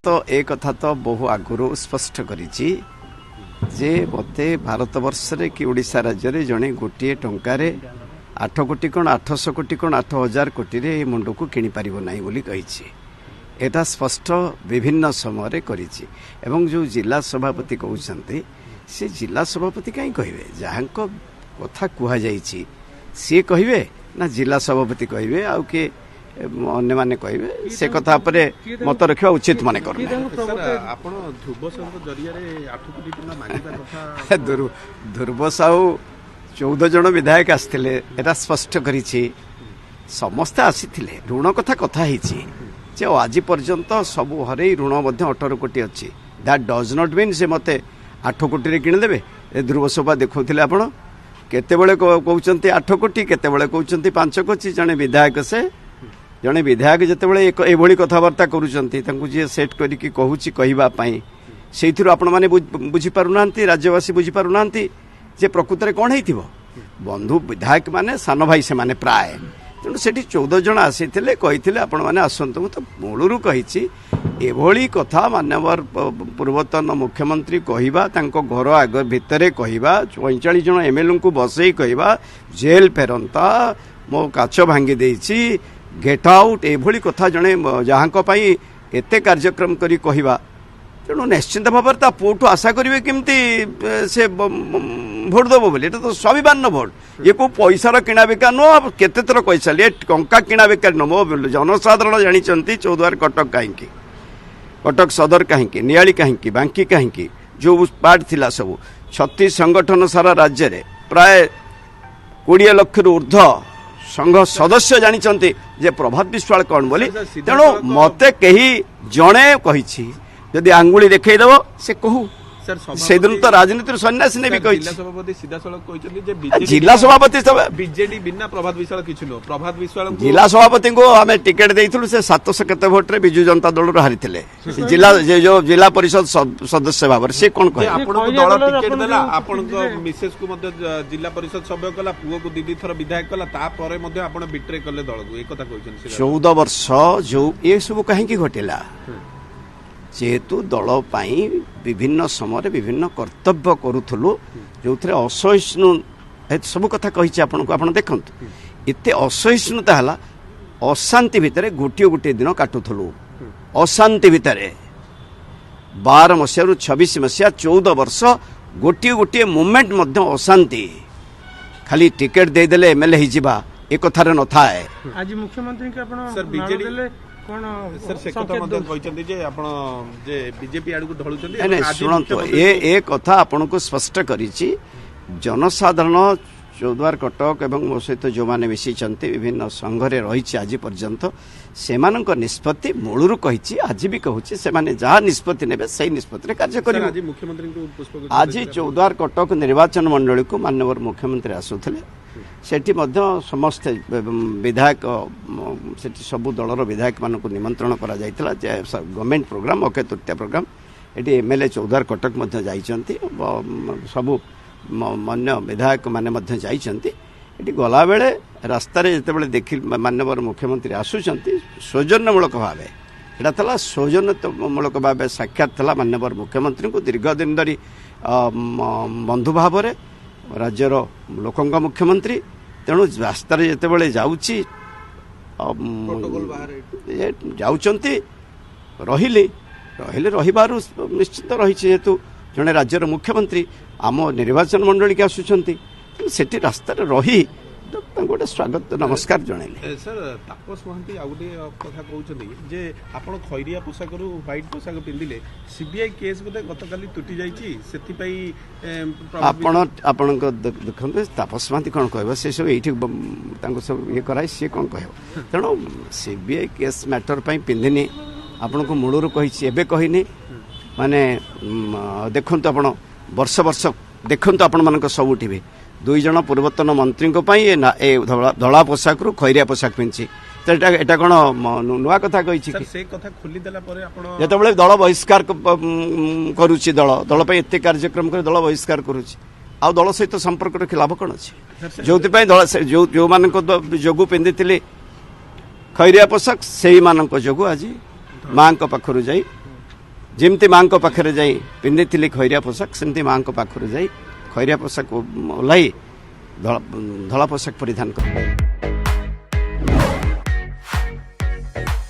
तो ए कथा तो बहु आगुरी स्पष्ट करिछि जे मते भारत वर्ष रे कि ओडिशा राज्य रे जणे गोटे टंकार 8 कोटी कोण 800 कोटी कोण 8000 कोटी रे मुंड को किनि पारिबो नाही बोली कहिछि। एटा स्पष्ट विभिन्न समय रे करिछि एवं जो जिला सभापति कहउछन्ते से जिला सभापति काई कहिबे जहांको कथा कुहा जाइछि से कहिबे ना जिला सभापति कहिबे आ के अन्य माने कहिबे से कथा पर मत रखिबा उचित माने कर आपण ध्रुव साहू जरिया रे 8 कोटी टका मांगिबा कथा ध्रुव साहू 14 जन विधायक आस्थिले एटा स्पष्ट करिछि समस्त आसीथिले ऋण कथा कथा हिछि जे आज पर्यंत सब हरे ऋण मध्य 18 कोटी अछि दैट डज नॉट मीन से मते 8 कोटी रे किन देबे ए ध्रुव सभा देखौथिले आपण केतेबेले कहउचंती 8 कोटी केतेबेले कहउचंती 5 कोटी जने विधायक से जने विधायक जेतेबेले एभली कथावार्ता करूचंती तांकु जे सेट करिकि कहूची कहिबा पई सेइथिरो आपण माने बुझी पारुनांती राज्यवासी बुझी पारुनांती जे प्रकृत रे कोन हेतिबो बंधु विधायक माने सान भाई से माने प्राय तेणु सेठी 14 जन आसीथिले कहिथिले आपण माने आसंतु तो मूलरू कहिछि एभली कथा मान्यवर पूर्वतन मुख्यमंत्री कहिबा तांको घर आग भितरे कहिबा 45 जन एमएलए को बसई कहिबा जेल फेरंता मो काच भांगी देछि गेट आउट एभली कथा जने जहांको पई एते कार्यक्रम करी कहिबा तेणु निश्चिंत भाव ता पुटू आशा करेंगे केमती से भोट दब बोली तो स्वाभिमान भोट ये को पैसार किणा बिका नुह केते थर कही सारे टंका किणा बेकार नुह मो जनसाधारण जानते चौद्वार कटक कहीं कटक सदर कहीं नियाली कहीं बांकी कहीं जो पार्ट थिला सब 36 संगठन सारा राज्य में प्राय 20 लाख ऊर्ध्व संघ सदस्य जानते जे प्रभात विश्वाल कौन बोली तेणु मते कही जणे कही जदि आंगुली देखई देव से कहू से दिन तो राजनीति सन्यासी ने भी कही जिला सभापति सीधा सड़क कहते जे बीजेडी जिला सभापति बीजेडी बिना प्रभात विश्वाल किछु नो प्रभात विश्वाल जिला सभापति को हमें टिकेट देइथुलु से 700 केते वोट रे बिजू जनता दल रो हारिथिले जिला जो जिला परिषद सदस्य भाबर से कोन कहे आपण को दल टिकेट देला आपण को मिसेस को मध्य जिला परिषद सभ्य कला पुओ को दीदी थर विधायक कला ता परे मध्य आपण बिट्रे करले दल को एक कथा कहछन 14 वर्ष जो ये सब काहे की घटेला जेहेतु दल विभिन्न समय विभिन्न कर्तव्य करूथलु जो असहिष्णु सब कथा कही आपन देखु एते असहिष्णुता है अशांति भितर गोटे गोटे दिन काटुथलु अशांति भितर 12 मसीह 26 मसीहा 14 वर्ष गोटे गोटे मुवमेंट मध्य अशांति खाली टिकेट देदेले एमएलए हिजिबा एक कथार न थाए आज मुख्यमंत्री के आपण सर बीजेडी सर से कथा मध्य कहचंदी जे आपण जे बीजेपी आडू ढळुचंदी नहीं सुनंतु ए कथा आपन को स्पष्ट करिछि जनसाधारण चौद्वार कटक एवं मो सहित जो माने मिसिचंती विभिन्न संघरे रहिछि आज पर्यंत सेमानक निष्पत्ति मूलरू कहिछि आज भी कहूछि से माने जहा निष्पत्ति नेबे सही निष्पत्ति रे कार्य करिबो आज मुख्यमंत्री को पुष्प आज चौद्वार कटक निर्वाचन मंडली को माननीय मुख्यमंत्री आसुथिले सेठी मध्य समस्त विधायक सेठी सबु दलर विधायक मान को निमंत्रण करा जायतिला government programme Akshaya Tritiya programme एटी एमएलए चौद्वार कटक मध्य जाइचंती सबु मान्य विधायक माने मध्य जाइचंती एटी गला बेले रास्ता रे जते बेले देखि माननीय मुख्यमंत्री आसुचंती सौजन्यमूलक भावे एटा थला सौजन्यमूलक भावे साक्षात थला माननीय मुख्यमंत्री को दीर्घ दिन धरी बंधु भाव रे राज्यर लोकंग मुख्यमंत्री तेणु रास्ता जिते बड़े जाऊँगी जाऊँच रहिले रही निश्चित रही जेहेतु जड़े राज्यर मुख्यमंत्री आम निर्वाचन मंडली के आसुंच से रास्ता रही गोटे स्वागत नमस्कार जनइले सर तापस महांती आ गोटे कथा कहउछथि जे आपण खैरिया पोशाक रु व्हाइट पोशाक पिंदिले सीबीआई केस बोधे गतकाली टूटी जाइछि सेति पई आपण देखंते तापस महांती कोन कहबो से सब एठी तांको सब ये कराई से कोन कहबो तेणु सीबीआई केस मैटर पई पिंदिनी आपण को मूलरू कहिछि एबे कहिनी माने देखंतो आपण वर्ष वर्ष देखंतो आपण मानक सब टीवी 2 जन पूर्वतन मंत्री धला पोशाक रु खैरिया पोशाक पिंधि तो एटा कौन नुआ कथा कही जिते दल बहिष्कार करुच्ची दल एत कार्यक्रम कर दल बहिष्कार करुच्ची आ दल सहित संपर्क रखी लाभ कौन अच्छे जो जो मान जोगु पिंधि खैरिया पोशाक से मान जोगु आज माँ पाखर जा ଯେମିତି ମାଙ୍କ ପାଖରେ ଯାଇ ପିନ୍ଧିଥିଲି ଖଇରିଆ ପୋଷାକ ସେମିତି ମାଙ୍କ ପାଖରୁ ଯାଇ ଖଇରିଆ ପୋଷାକ ଓହ୍ଲାଇ ଧଳା ପୋଷାକ ପରିଧାନ କରେ।